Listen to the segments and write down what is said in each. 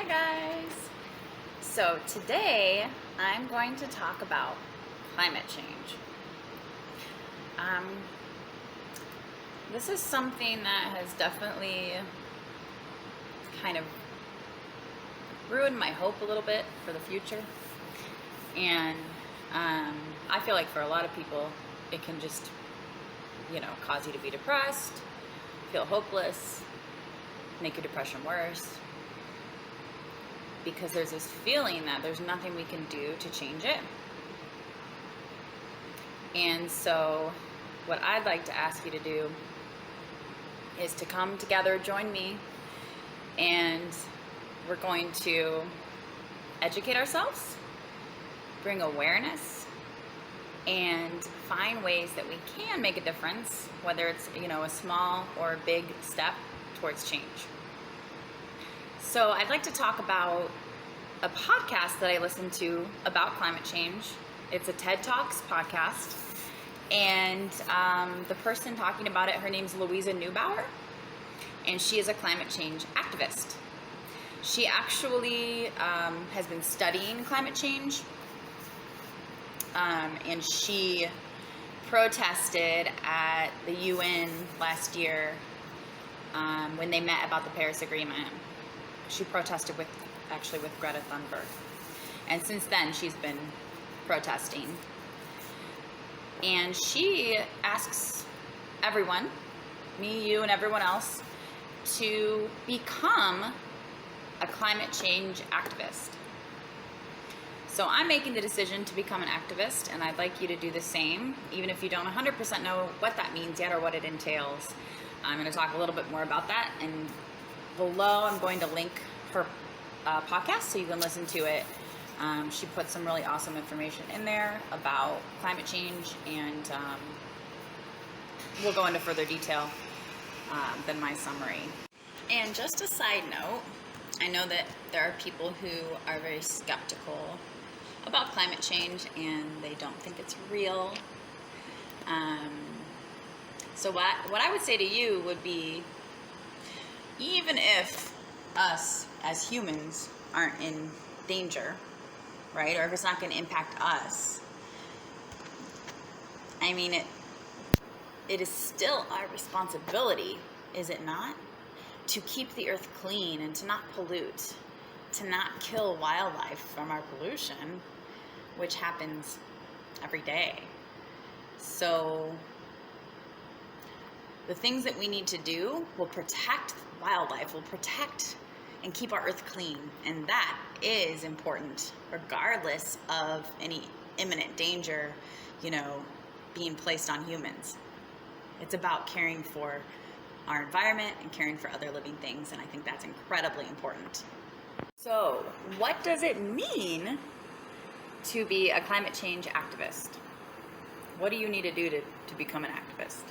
Hi guys! So today I'm going to talk about climate change. This is something that has definitely kind of ruined my hope a little bit for the future. And I feel like for a lot of people it can just, cause you to be depressed, feel hopeless, make your depression worse, because there's this feeling that there's nothing we can do to change it. And so what I'd like to ask you to do is to come together, join me, and we're going to educate ourselves, bring awareness, and find ways that we can make a difference, whether it's a small or a big step towards change. So I'd like to talk about a podcast that I listen to about climate change. It's a TED Talks podcast, and the person talking about it, her name's Luisa Neubauer, and she is a climate change activist. She actually has been studying climate change, and she protested at the UN last year when they met about the Paris Agreement. She protested with Greta Thunberg, and since then she's been protesting, and she asks everyone, me, you, and everyone else, to become a climate change activist. So I'm making the decision to become an activist, and I'd like you to do the same, even if you don't 100% know what that means yet or what it entails. I'm going to talk a little bit more about that, and below I'm going to link her podcast so you can listen to it. She put some really awesome information in there about climate change, and we'll go into further detail than my summary. And just a side note, I know that there are people who are very skeptical about climate change and they don't think it's real. So what I would say to you would be, even if us as humans aren't in danger, right, or if it's not going to impact us, I mean, it is still our responsibility, is it not, to keep the earth clean and to not pollute, to not kill wildlife from our pollution, which happens every day. So the things that we need to do will protect wildlife, will protect and keep our earth clean, and that is important regardless of any imminent danger, being placed on humans. It's about caring for our environment and caring for other living things, and I think that's incredibly important. So what does it mean to be a climate change activist? What do you need to do to become an activist?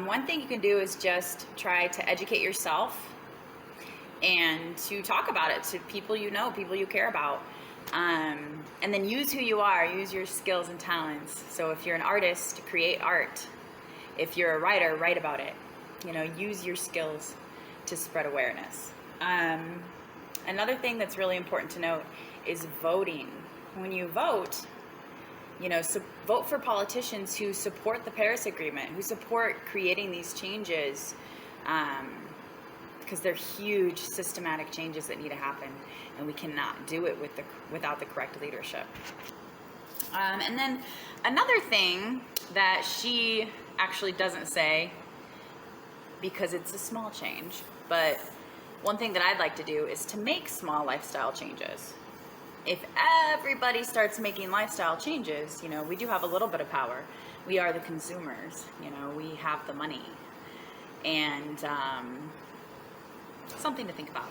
One thing you can do is just try to educate yourself and to talk about it to people you know, people you care about, and then use who you are, use your skills and talents. So if you're an artist, create art. If you're a writer, write about it. Use your skills to spread awareness. Another thing that's really important to note is voting. When you vote, vote for politicians who support the Paris Agreement, who support creating these changes, because they're huge systematic changes that need to happen, and we cannot do it without the correct leadership. And then another thing that she actually doesn't say, because it's a small change, but one thing that I'd like to do is to make small lifestyle changes. If everybody starts making lifestyle changes, we do have a little bit of power. We are the consumers, we have the money. And something to think about,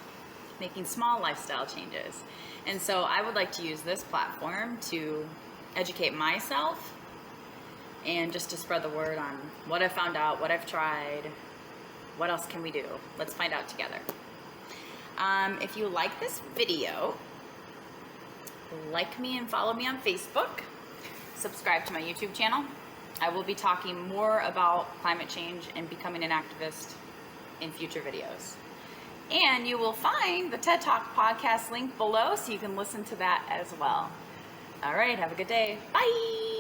making small lifestyle changes. And so I would like to use this platform to educate myself and just to spread the word on what I've found out, what I've tried, what else can we do? Let's find out together. If you like this video, like me and follow me on Facebook. Subscribe to my YouTube channel. I will be talking more about climate change and becoming an activist in future videos. And you will find the TED Talk podcast link below so you can listen to that as well. All right, have a good day. Bye.